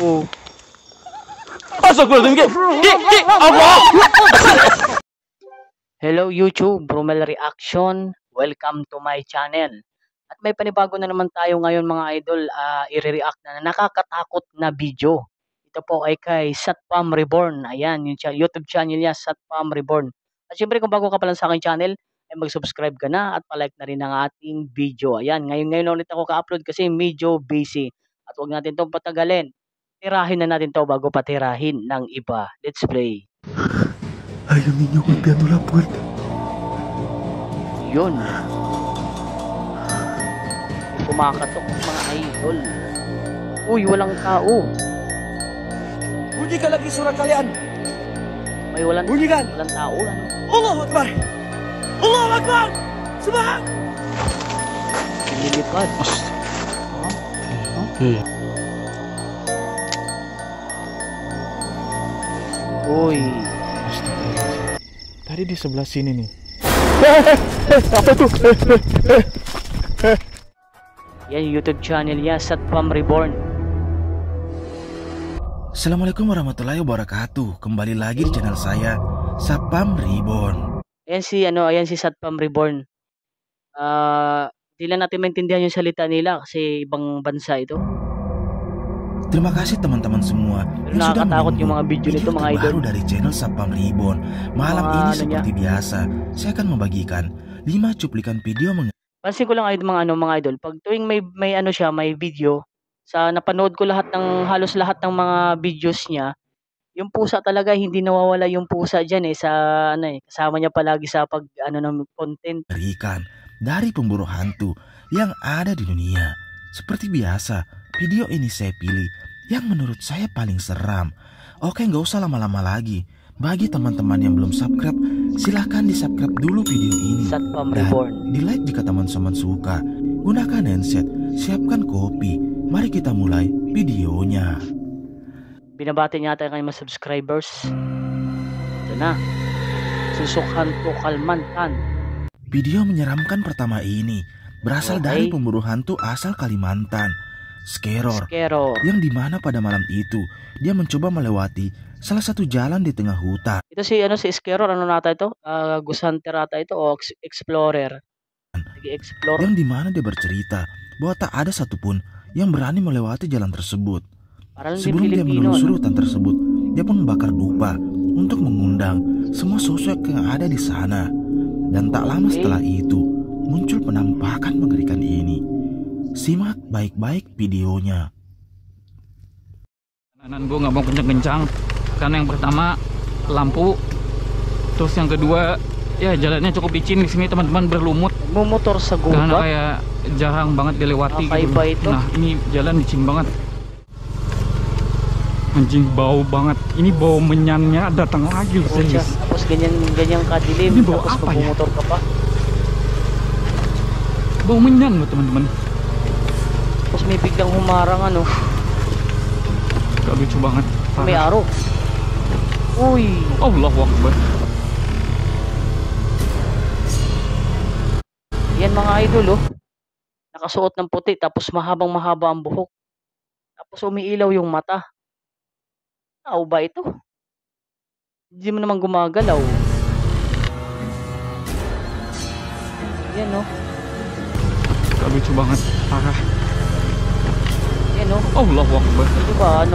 Oh. Hello YouTube, Bromel Reaction. Welcome to my channel. At may panibago na naman tayo ngayon mga idol, i-react na nakakatakot na video. Ito po ay kay Satpam Reborn. Ayan, yung YouTube channel niya, Satpam Reborn. At syempre kung bago ka pa lang sa aking channel, ay mag-subscribe ka na at palike na rin ang ating video. Ayan, ngayon ulit ako ka-upload kasi medyo busy. At huwag natin itong patagalin. Tirahin na natin to bago patirahin ng iba. Let's play. Ayaw ninyo golpeando la puerta. Yun. Kumakatok mga idol. Uy, walang tao. Bunyi ka lagi surat kalian. May walang Bunyikan. walang tao. Ano? Allahu Akbar. Allahu Akbar. Subhan. Lumilipad. Uy. Tadi di sebelah sini nih. Apa itu? Yan yung YouTube channel niya, Satpam Reborn. Assalamualaikum warahmatullahi wabarakatuh. Kembali lagi di channel saya, Satpam Reborn. Ayan si Satpam Reborn. Di lang natin maintindihan yung salita nila kasi ibang bansa ito. Terima kasih teman-teman semua Pero yang sudah nakakatakot menunggu yung mga video nito mga idol. terbaru dari channel Satpam Reborn. Malam Mga ini ano seperti biasa, saya akan membagikan 5 cuplikan video Pansin ko lang idol, mga idol, pag tuwing may video, sa napanood ko halos lahat ng mga videos niya, yung pusa talaga hindi nawawala yung pusa diyan sa kasama niya palagi sa ng content. mengerikan dari pemburu hantu yang ada di dunia. Seperti biasa, video ini saya pilih yang menurut saya paling seram. Oke, nggak usah lama-lama lagi. Bagi teman-teman yang belum subscribe, silahkan di-subscribe dulu video ini. Satpam Dan Reborn. di-like jika teman-teman suka. Gunakan handset, siapkan kopi. Mari kita mulai videonya. Binabati niya ata yung mga subscribers. Ito na. Susukhan to Kalmantan. Video menyeramkan pertama ini berasal dari pemburu hantu asal Kalimantan, Skeror. Yang dimana pada malam itu dia mencoba melewati salah satu jalan di tengah hutan. Ito si Skeror, ano nata ito? Ghost Hunter ata ito o Explorer. Nag-explore. Yang dimana dia bercerita bahwa tak ada satupun yang berani melewati jalan tersebut. Sebelum dia menelusuri hutan tersebut, dia pun membakar dupa untuk mengundang semua sosok yang ada di sana. Dan tak lama setelah itu, muncul penampakan mengerikan ini. Simak baik-baik videonya. Kanan gue nggak mau kencang-kencang karena yang pertama lampu, terus yang kedua ya jalannya cukup licin di sini teman-teman, berlumut. Memotor sa gubat. Karena kayak jarang banget dilewati gitu. Nah ini jalan licin banget. Anjing bau banget. Ini bau menyannya datang lagi loh serius. Tapos ganyan kadilim. Ini bau tapos apa ya? motor ka pa. Bau menyan loh teman-teman. Tapos may biglang humarang ano. Gak lucu banget. May araw. Uy. Allahu Akbar. Yan mga idol Nakasuot ng puti tapos mahaba ang buhok. Tapos umiilaw yung mata. Tao ba ito? Hindi mo naman gumagalaw. Yan Gak lucu banget. Parah. Yan Allahu Akbar. Ito ba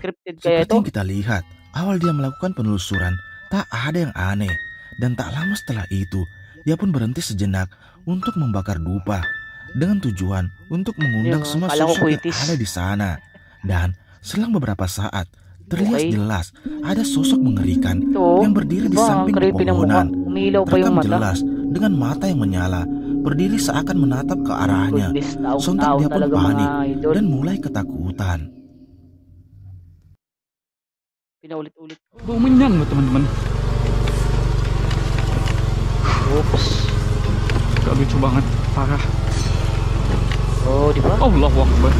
scripted kaya Seperti ito? yang kita lihat, awal dia melakukan penelusuran, tak ada yang aneh. Dan tak lama setelah itu, dia pun berhenti sejenak untuk membakar dupa dengan tujuan untuk mengundang semua sosok yang ada di sana. Dan selang beberapa saat, terlihat jelas ada sosok mengerikan yang berdiri di samping pepohonan. Terekam jelas dengan mata yang menyala, berdiri seakan menatap ke arahnya. Sontak dia pun panik dan mulai ketakutan. Pinaulit-ulit. Bau menyan loh teman-teman. Oops. Gak lucu banget. Parah. Oh, di ba? Allahu Akbar.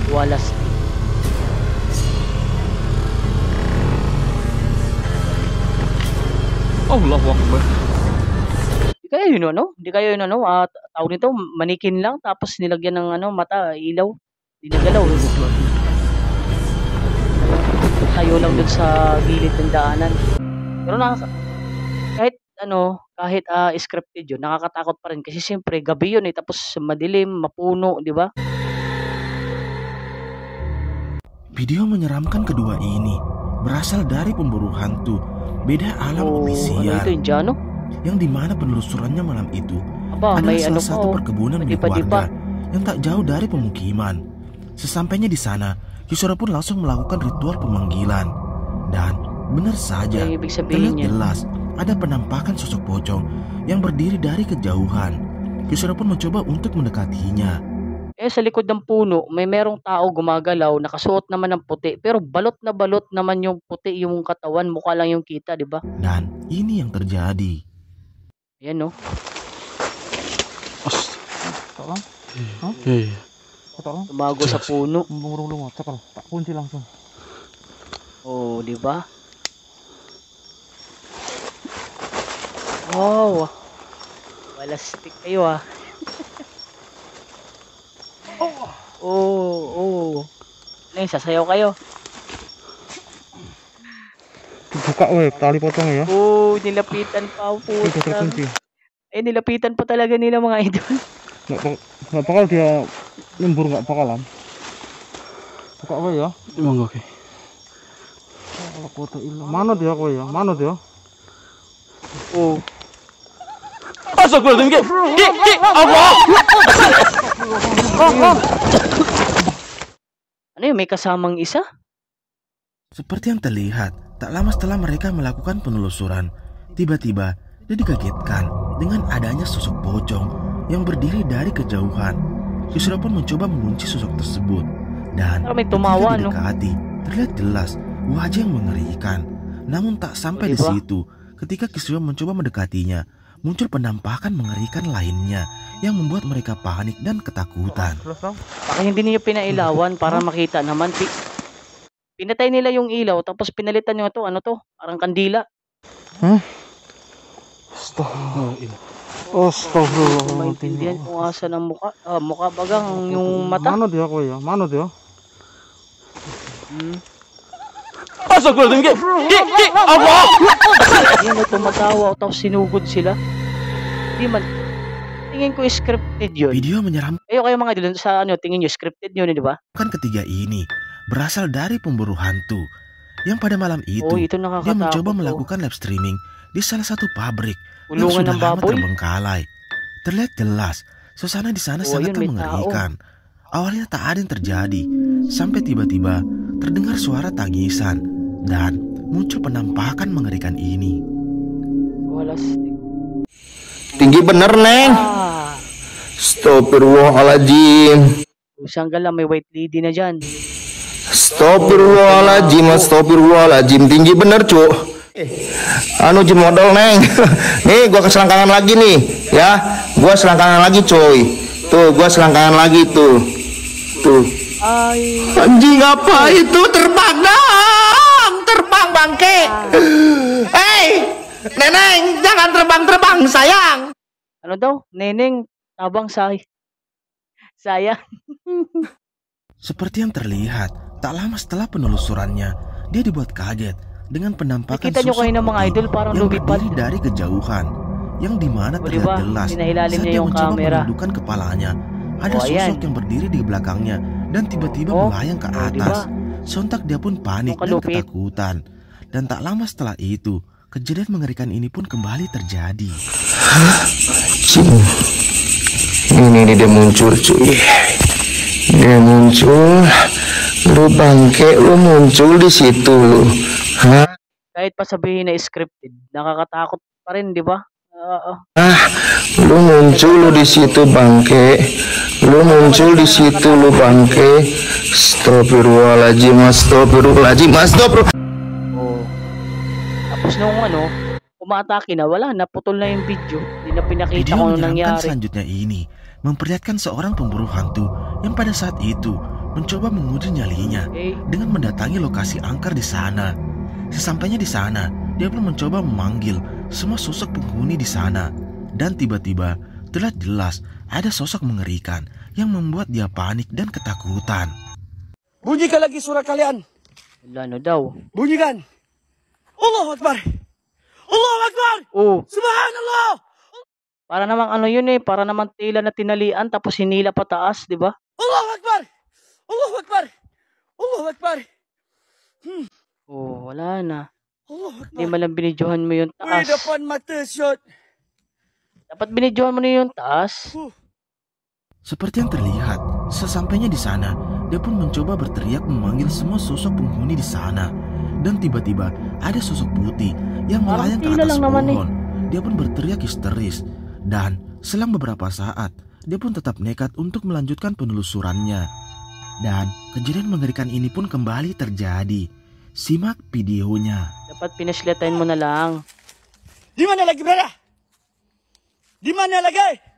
Walas. Allahu Akbar. Hindi kayo yun tawag nito, manikin lang tapos nilagyan ng mata, ilaw. Dinagalaw. Tayo lang dun sa gilid ng daanan. Pero kahit scripted yun, nakakatakot pa rin kasi siyempre gabi yun tapos madilim, mapuno, di ba? Video menyeramkan kedua ini berasal dari pemburu hantu beda alam Ano ofisial, ito, Indiano? yang dimana penelusurannya malam itu Aba, adalah may salah pa, satu perkebunan milik madipa-dipa. warga yang tak jauh dari pemukiman. Sesampainya di sana, Kishore pun langsung melakukan ritual pemanggilan. Dan benar saja, Ano yung ibig sabihin terlihat niya? jelas ada penampakan sosok pocong yang berdiri dari kejauhan. Kishore pun mencoba untuk mendekatinya. Sa likod ng puno, merong tao gumagalaw, nakasuot naman ng puti, pero balot na balot naman yung puti yung katawan, mukha lang yung kita, di ba? Dan ini yang terjadi. Ayan, no? Iya. Tumago sa puno. Lumurung-lumur. Cakal. Tak kunci langsung. Oh, di ba? Wow. Wala stick kayo, ah. Oh. Ano yun, sasayaw kayo? Buka weh, tali potong ya. Oh, nilapitan pa, Udah puta. terkunci. Nilapitan pa talaga nila mga idol. Nggak bakal dia nyembur, nggak bakalan. Buka weh ya. Emang oke. Kalau kota ilah. Mana dia kowe ya? Mana dia? Oh. Astagfirullahaladzim, Ki, Allah! Ano yun, may kasamang isa? Seperti yang terlihat, tak lama setelah mereka melakukan penelusuran, tiba-tiba dia dikagetkan dengan adanya sosok pocong yang berdiri dari kejauhan. Kishore pun mencoba mengunci sosok tersebut. Dan Parang may tumawa, ketika no? didekati, terlihat jelas wajah yang mengerikan. Namun tak sampai di Diba? situ, ketika Kishore mencoba mendekatinya, muncul penampakan mengerikan lainnya yang membuat mereka panik dan ketakutan. Baka hindi niyo pinailawan para makita naman. Pinatay nila yung ilaw tapos pinalitan nyo to, ano to? Parang kandila. Astagfirullah. Maintindihan kung asa ng mukha. Mukha bagang yung mata. Mana dia kowe ya? Mana dia? Astagfirullahaladzim, Ki, Allah! Yan na tumatawa tapos sinugod sila. Di man. Tingin ko scripted yun. Video menyeramkan Kayo mga idol sa tingin nyo scripted yun, di ba? ketiga ini berasal dari pemburu hantu yang pada malam itu Oh, ito dia nakakatakot. mencoba Oh. melakukan live streaming di salah satu pabrik yang Kulungan sudah ng lama baboy. terbengkalai. Terlihat jelas suasana di sana Oh, sangat yun, may mengerikan. Awalnya tak ada yang terjadi sampai tiba-tiba terdengar suara tangisan dan muncul penampakan mengerikan ini. Wala stick. Tinggi bener, Neng. Astagfirullahaladzim. Sanggal lang, may white lady na dyan. Astagfirullahaladzim. Tinggi bener, Cuk. Anu Jim modal, Neng. Nih, gua keselangkangan lagi nih, ya. Gua selangkangan lagi, coy. Tuh, gua selangkangan lagi tuh. Tuh. Ay, Anjing apa itu? Terbang dong. Terbang, bangke. Hei, Neneng, jangan terbang-terbang, sayang. ano daw? Neneng, tabang sayang. Seperti yang terlihat, tak lama setelah penelusurannya, dia dibuat kaget dengan penampakan Nakita nyo sosok kayo ng mga putih idol parang yang lumipad. berdiri dari kejauhan, yang dimana O, terlihat diba? jelas Pinailalim saat niya dia yung mencoba kamera. menundukkan kepalanya. Ada Oh, sosok ayan. yang berdiri di belakangnya dan tiba-tiba Oh, melayang ke oh, atas. diba? Sontak dia pun panik Oh, dan kalupit. ketakutan. Dan tak lama setelah itu, kejadian mengerikan ini pun kembali terjadi. Cing. Ini dia muncul, cuy. Dia muncul. Lu bangke, lu muncul di situ lu. Hah? Kahit pa sabihin na scripted, nakakatakot pa rin, di ba? Lu muncul lu di situ, bangke. Lu muncul di situ, lu bangke. Astagfirullahaladzim, astagfirullahaladzim, astagfirullahaladzim. Oh. Tapos nung umatake na, wala, naputol na yung video. Hindi na pinakita Video kung ano menyeramkan nangyari. selanjutnya ini memperlihatkan seorang pemburu hantu yang pada saat itu mencoba menguji nyalinya Okay. dengan mendatangi lokasi angker di sana. Sesampainya di sana, dia pun mencoba memanggil semua sosok penghuni di sana. Dan tiba-tiba terlihat jelas ada sosok mengerikan yang membuat dia panik dan ketakutan. Bunyikan lagi suara kalian. Wala na daw. Bunyikan. Allahu Akbar. Allahu Akbar. Oh, Subhanallah. para namang ano yun eh, para namang tela na tinalian tapos hinila pataas, di ba? Allahu Akbar. Allahu Akbar. Allahu Akbar. Oh, wala na. Allahu Hindi Akbar. man lang binidyohan mo yung Wih, taas. depan mata shot. Dapat binidyohan mo na yung taas. Seperti yang terlihat, sesampainya di sana, dia pun mencoba berteriak memanggil semua sosok penghuni di sana. Dan tiba-tiba ada sosok putih yang Parang melayang ke tila atas lang naman pohon. Dia pun berteriak histeris. Dan selang beberapa saat, dia pun tetap nekat untuk melanjutkan penelusurannya. Dan kejadian mengerikan ini pun kembali terjadi. Simak videonya. Dapat pinasletain mo na lang. Di mana lagi berada? Di mana lagi?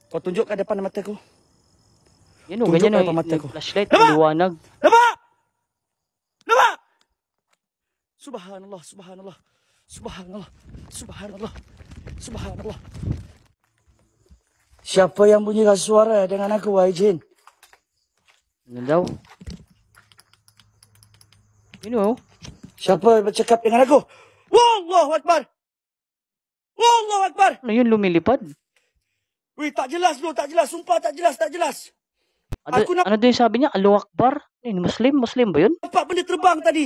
Kau tunjukkan depan mataku. Yan o, Tunjuk ganyan o. ka pa mata ko. Yung flashlight, Diba? maliwanag. Nampak? Nampak? Subhanallah, subhanallah. Subhanallah. Subhanallah. Subhanallah. Siapa yang bunyikan suara dengan aku, wahai jin? Ano daw? Yun o. Siapa yang bercakap dengan aku? Wallahu Akbar. Wallahu Akbar. Ano yun, lumilipad? Wih, tak jelas lu, tak jelas. Sumpah tak jelas, tak jelas. Ano, Aku nak- ano din sabi niya? Allahu Akbar? Ano, Muslim? Muslim ba yun? Nampak benda terbang tadi.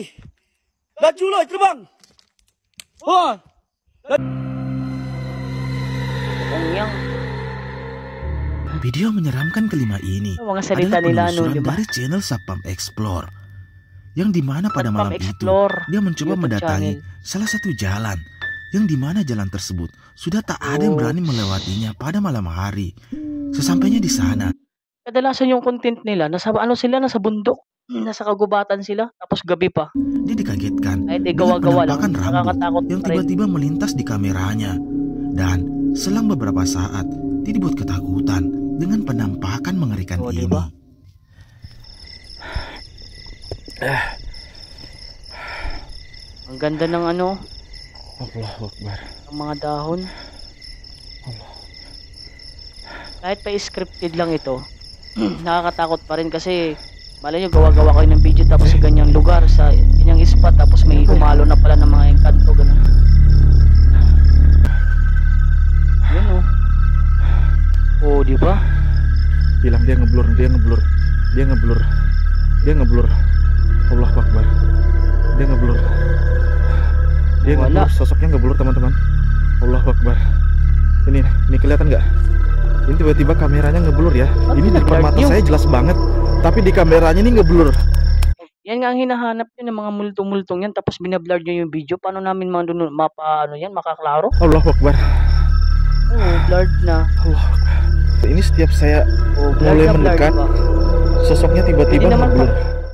Laju loh, terbang. Ha. Ang yang. Video menyeramkan kelima ini Ang mga salita adalah nila, ano, penelusuran di ba? dari channel Satpam Explore. Yang dimana pada Satpam malam Explore, itu, dia mencoba YouTube mendatangi channel. salah satu jalan. Yang dimana jalan tersebut sudah tak ada yang berani melewatinya pada malam hari. Sesampainya di sana, Kadalasan yung content nila, nasa ano sila, nasa bundok. Nasa kagubatan sila, tapos gabi pa. dia dikagetkan Ay, di dengan gawa-gawa lang. penampakan rambut Nakakatakot yang pa rin. tiba-tiba melintas di kameranya. Dan selang beberapa saat, dia dibuat ketakutan dengan penampakan mengerikan Oh, ini. diba? Ang ganda ng ano, Allahu Akbar. ng mga dahon. Kahit pa scripted lang ito, nakakatakot pa rin kasi malay nyo gawa-gawa kayo ng video tapos sa ganyang lugar, sa ganyang spot, tapos may umalo na pala ng mga engkanto, ganun. Yun o. Oh, di ba? Bilang dia ngeblur, dia ngeblur. Dia ngeblur. Dia ngeblur. Allahu Akbar. Dia ngeblur. Dia Wala. ngeblur, sosoknya ngeblur teman-teman. Allahu Akbar. Ini kelihatan nggak? Ini tiba-tiba kameranya ngeblur ya. Ini di depan mata Yung- saya jelas banget, tapi di kameranya ini ngeblur. Yan nga ang hinahanap nyo ng mga multong-multong yan, tapos binablur nyo yung video. Paano namin ano yan, makaklaro? Allahu Akbar. Oo, blurred na. Allahu Akbar. Ini setiap saya Oh, mulai mendekat, diba? sosoknya tiba-tiba Pwede naman ngeblur.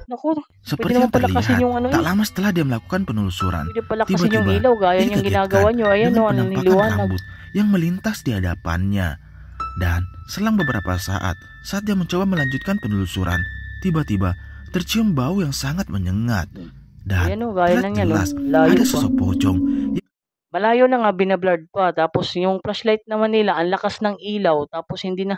Naku, Seperti Pwede yang naman pala kasi terlihat, yung ano tak yun. lama setelah dia melakukan penelusuran, pwede pala kasi yung tiba-tiba ilaw, gaya dia yung dikagetkan ginagawa nyo. Ayan dengan o, ang penampakan niliwanag. rambut yang melintas di hadapannya. Dan selang beberapa saat dia mencoba melanjutkan penelusuran, tiba-tiba tercium bau yang sangat menyengat. Dan Ayan o, gaya terlihat ng yan o. jelas Layo ada pa. sosok pocong Malayo na nga, binablurred pa. Tapos yung flashlight naman nila, ang lakas ng ilaw. Tapos hindi na.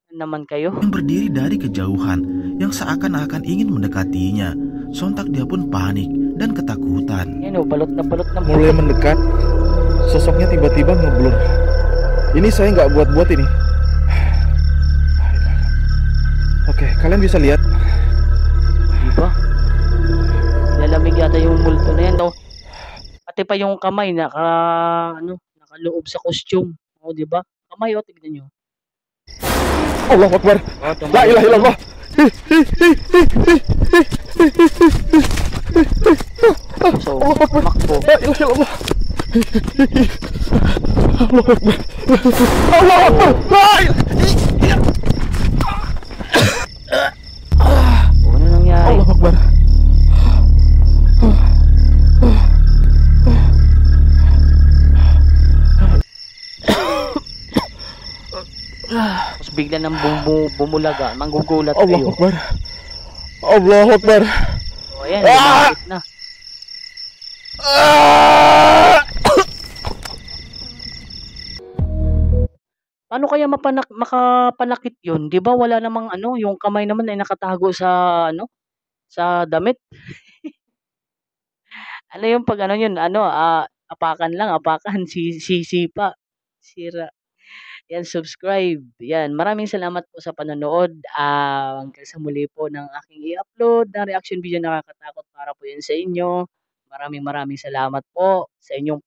Naman kayo. yang berdiri dari kejauhan yang seakan-akan ingin mendekatinya. Sontak dia pun panik dan ketakutan. Ayan o, balot na Mulai mendekat, sosoknya tiba-tiba ngeblur. Ini saya nggak buat-buat ini. Oke, kalian bisa lihat. Diba? Lalamig yata yung multo na yan. No? Pati pa yung kamay nakaloob sa costume. O, diba? Kamay o, tignan nyo. Allahu Akbar. O, La ilaha illallah. So, makbo. La ilaha illallah. Allahu Akbar. Allahu Akbar. La ilaha. O, ano nangyari? Allahu Akbar. Tapos bigla nang bumulaga. Manggugulat Allahu kayo. Akbar. Allahu Akbar. O, ayan, lumapit na. Paano kaya makapanakit yun? 'Di ba wala namang ano, yung kamay naman ay nakatago sa ano, sa damit. Ano yung 'pag ano yun, ano, apakan lang, apakan, sisipa, sira. 'Yan, subscribe. 'Yan, maraming salamat po sa panonood. Hanggang sa muli po ng aking i-upload na reaction video nakakatakot para po 'yan sa inyo. Maraming maraming salamat po sa inyong